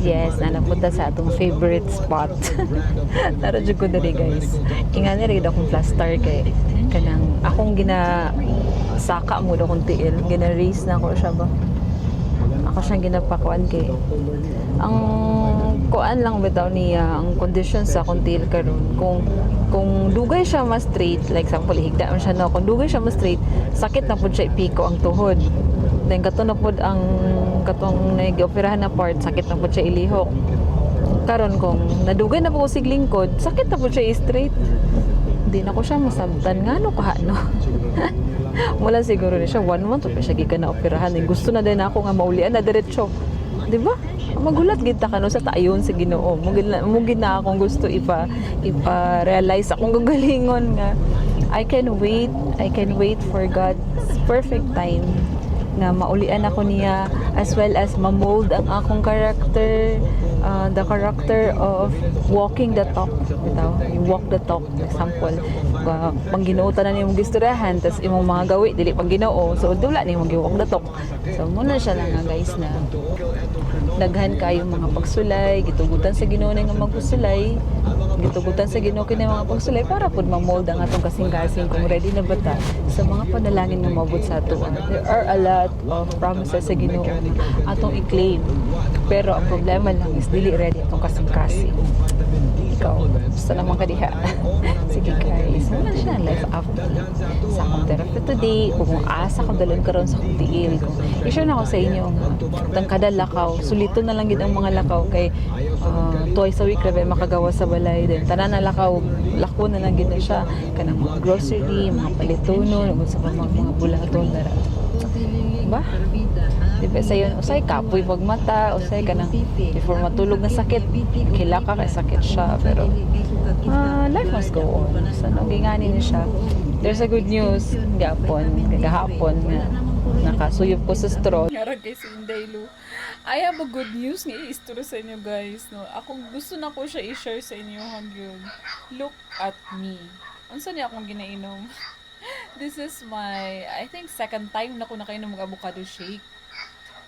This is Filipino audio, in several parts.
Yes, nanapunta sa atong favorite spot. Naradyo ko dali guys. Inga ni rin akong plaster kay kanang akong saka mo daw kong tiil. Gina-raise na ako siya ba? Ako siyang ginapakuan kay ang kuan lang bitaw niya ang condition sa akong tiil karon kung dugay siya mas straight like example higda man siya no kung dugay siya mas straight sakit na pud siya ipiko ang tuhod then kato na pud ang katong nag-operahan na part sakit na pud siya ilihok karon kung nadugay na po sig lingkod sakit na pud siya straight di na ko siya masabtan ngano ka no. Wala siguro ni siya 1 month pa siya gikan na operahan gusto na din ako nga maulian na diretso di ba magulat gid ta kano sa tayon sa Ginoo mugid na akong gusto realize akong gagalingon nga I can wait for God's perfect time nga maulian ako niya as well as ma-mold ang akong character the character of walking the talk bitaw you walk the talk example pang Ginoo tanan imong gistoryahan tas imong mga gawi dili pang Ginoo so dula ni imong walk the talk so muna siya lang nga guys na daghan kayo mga pagsulay gitugutan sa Ginoo nga magpusulay gitugutan sa Ginoo kini mga pagsulay para pud ma-mold ang atong kasing-kasing kung ready na ba ta sa mga panalangin nga maabot sa ato there are a lot of promises sa Ginoo atong i-claim pero ang problema lang is dili ready atong kasing-kasing ikaw basta naman ka diha. Sige guys wala siya life after sa akong therapy today kung asa ko dalon karon sa akong tiil i-share na ko sa inyo nga tang kada lakaw sulito na lang gid ang mga lakaw kay twice a week rabe makagawa sa balay din tanan na lakaw lako na lang gid na siya kanang mga grocery mga palitono sa mga bulaton dara ba diba sa yun usay kapoy pag mata usay kanang before matulog na sakit kilaka kay sakit siya pero life must go on so nagingani ni siya there's a good news gahapon nga nakasuyop ko sa straw ngara guys Inday Lu I have a good news nga i-story sa inyo guys no ako gusto na ko siya i-share sa inyo hangyon look at me unsa niya akong ginainom this is my I think second time na ko nakainom ng avocado shake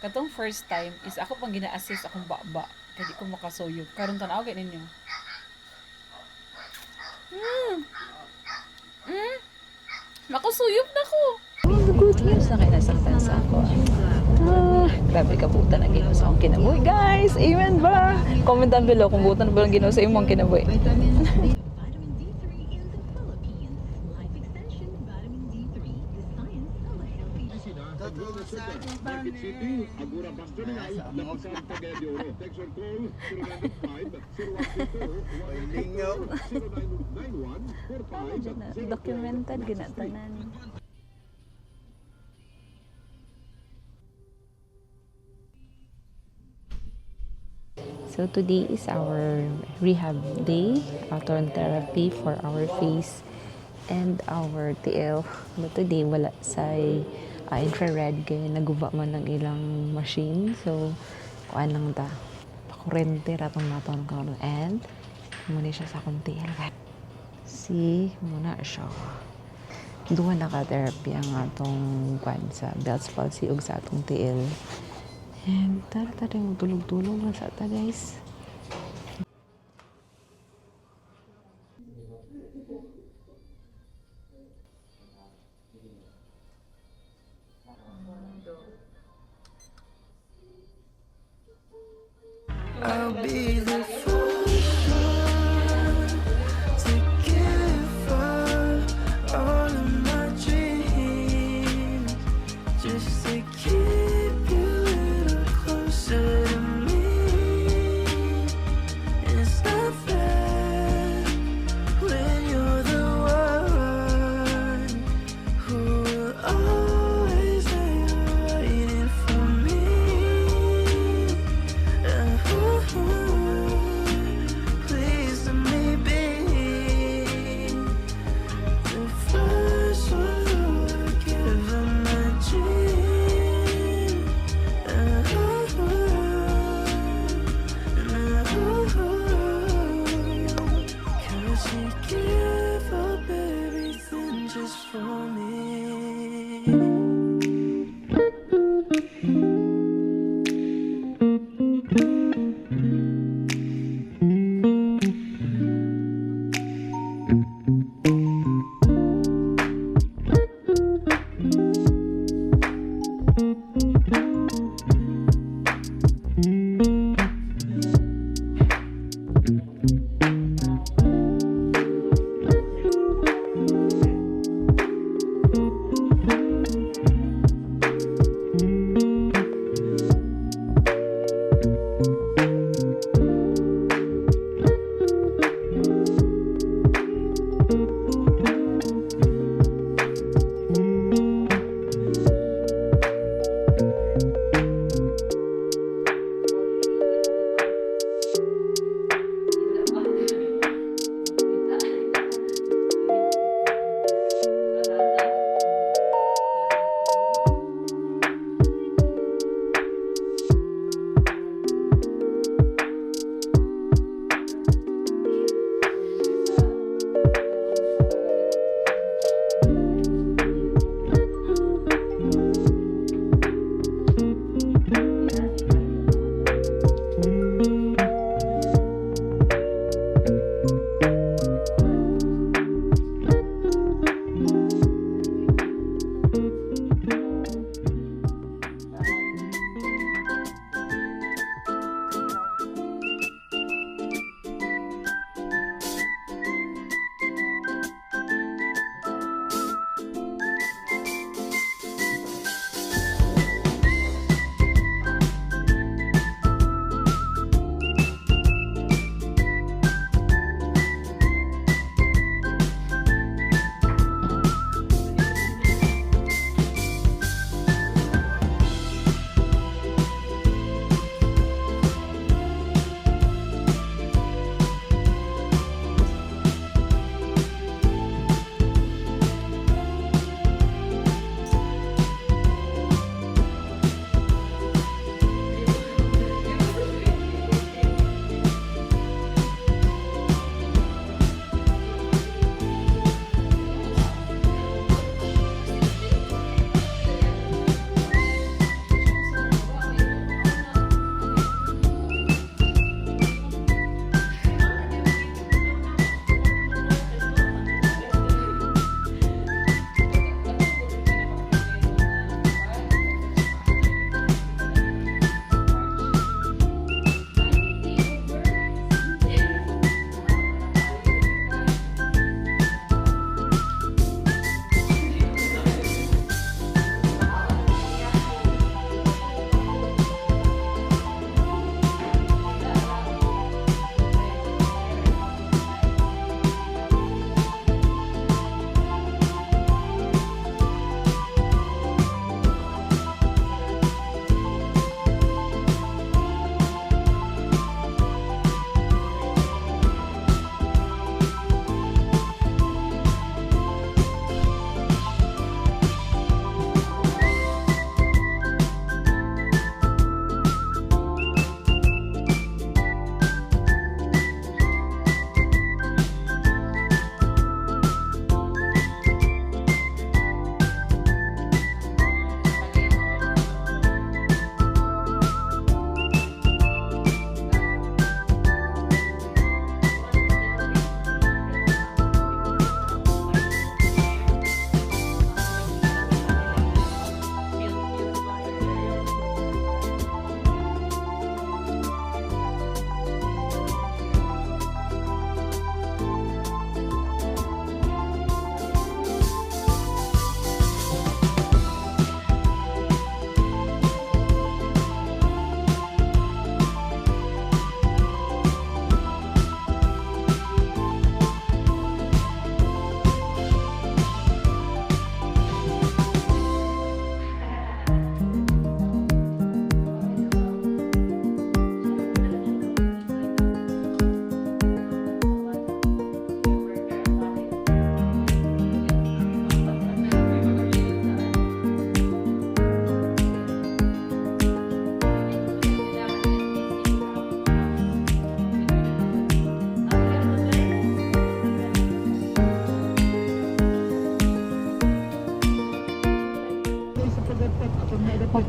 katong first time is ako pang gina-assist akong baba kaya di ko makasuyog karon tanaw gid ninyo makasuyog na ko good news na kayo nasaktan sa ako grabe ka buta na Ginoo sa akong kinabuhi guys amen ba comment down below kung buta na ba ang Ginoo sa imong kinabuhi documented ginatanan. So today is our rehab day, outdoor therapy for our face and our TL. But today wala say infrared kay naguba man ng ilang machine. So kuan lang ta. Pakurente ratong naton karon and muna siya sa akong TL. See, muna siya. Duha na ka-therapy ang atong kuan sa Bell's palsy ug sa atong TL. And tara yung tulog-tulog lang sa ata guys. I'll be the first one to give up all of my dreams just to keep you a little closer to me. It's not fair when you're the one who will always be waiting for me.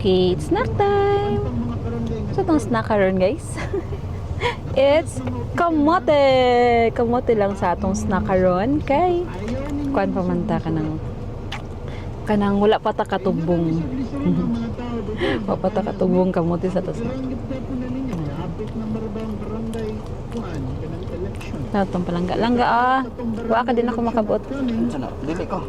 Okay, it's snack time! So, itong snack karon guys. It's kamote! Kamote lang sa atong snack karon. Kay, kuan pamanta ka ng kanang wala pa ta katubong. Wala pa ta katubong kamote sa tos. Sa atong palangga-langga ah. Wa ka din ako makabot. Sana, dili ko.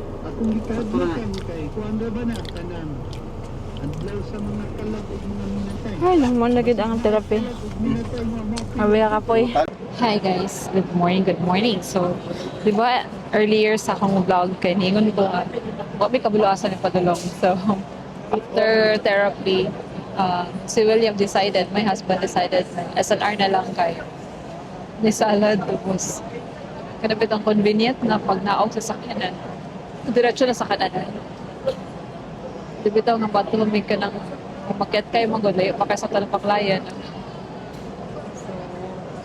Ay, naman na gid ang therapy. Aware ka po eh. Hi guys, good morning, good morning. So, di ba earlier sa akong vlog kay ningon ko nga, wa may kabuluasan ni padulong. So, after therapy, si William decided, my husband decided, SNR na lang kayo. May salad, ubos. Kanapit ang convenient na pag naog sa sakyanan, diretso na sa kananan. Di bitaw nga ba't tumamig ka ng umakyat kayo magulayo, makaya sa talapaklayan.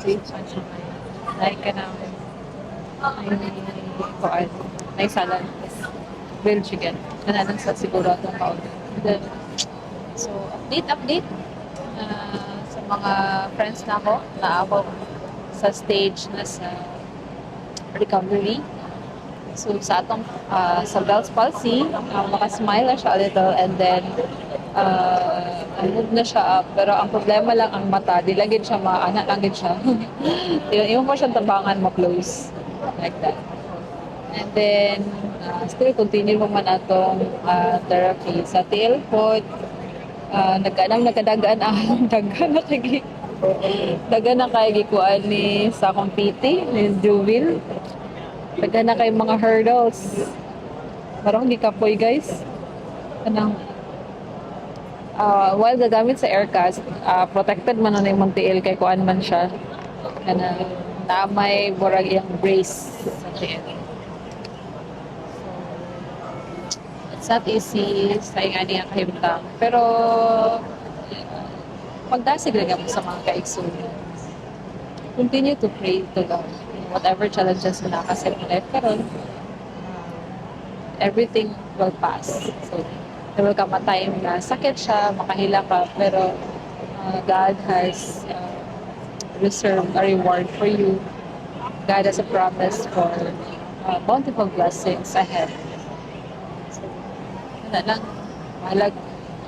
So, like ka na, ay salad, grilled chicken. Nananang sa siguro itong kaunti. Then, so, update sa mga friends na ako, na ako sa stage na sa recovery. So, sa atong, sa Bell's palsy, makasmile na siya a little and then, move na siya up. Pero ang problema lang ang mata, di lagin siya maanak lagin siya. Yung mo siyang tabangan ma-close. Like that. And then, still continue mo man atong therapy. Sa tail pod, nagkadagaan dagan na kay dagan na kay gikuan ni sa akong PT ni Juvil. Dagan na kay mga hurdles. Marong gikapoy guys. Kanang while gagamit sa aircast, protected man na yung tiil kay kuan man siya. Kana na may burag iyang brace sa tiil. It's not easy sa nga niya kahimtang. Pero pagdasig lang mo sa mga kaigsoon. Continue to pray to God. Whatever challenges na nakaset mo life karon, everything will pass. So, there will come a time na sakit siya, makahila ka, pero God has reserved a reward for you. God has a promise for bountiful blessings ahead. So, na lang, mahalag,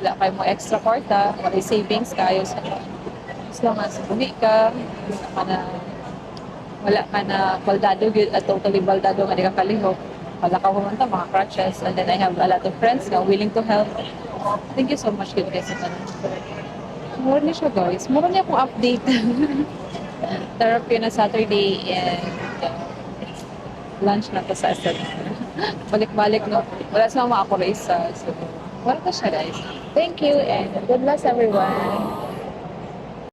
wala kayo mo extra kwarta, wala savings kayo sa as long as bumi ka, wala ka na baldado at totally baldado nga di ka kalihok. Wala ka pumunta, mga crutches. And then I have a lot of friends na willing to help. Thank you so much, good guys. Mura niya siya, guys. Mura niya akong update. Therapy na Saturday and lunch na to sa SM. Balik-balik, no? Wala sa mga ako race. So, wala ka siya, guys. Thank you and good luck, everyone.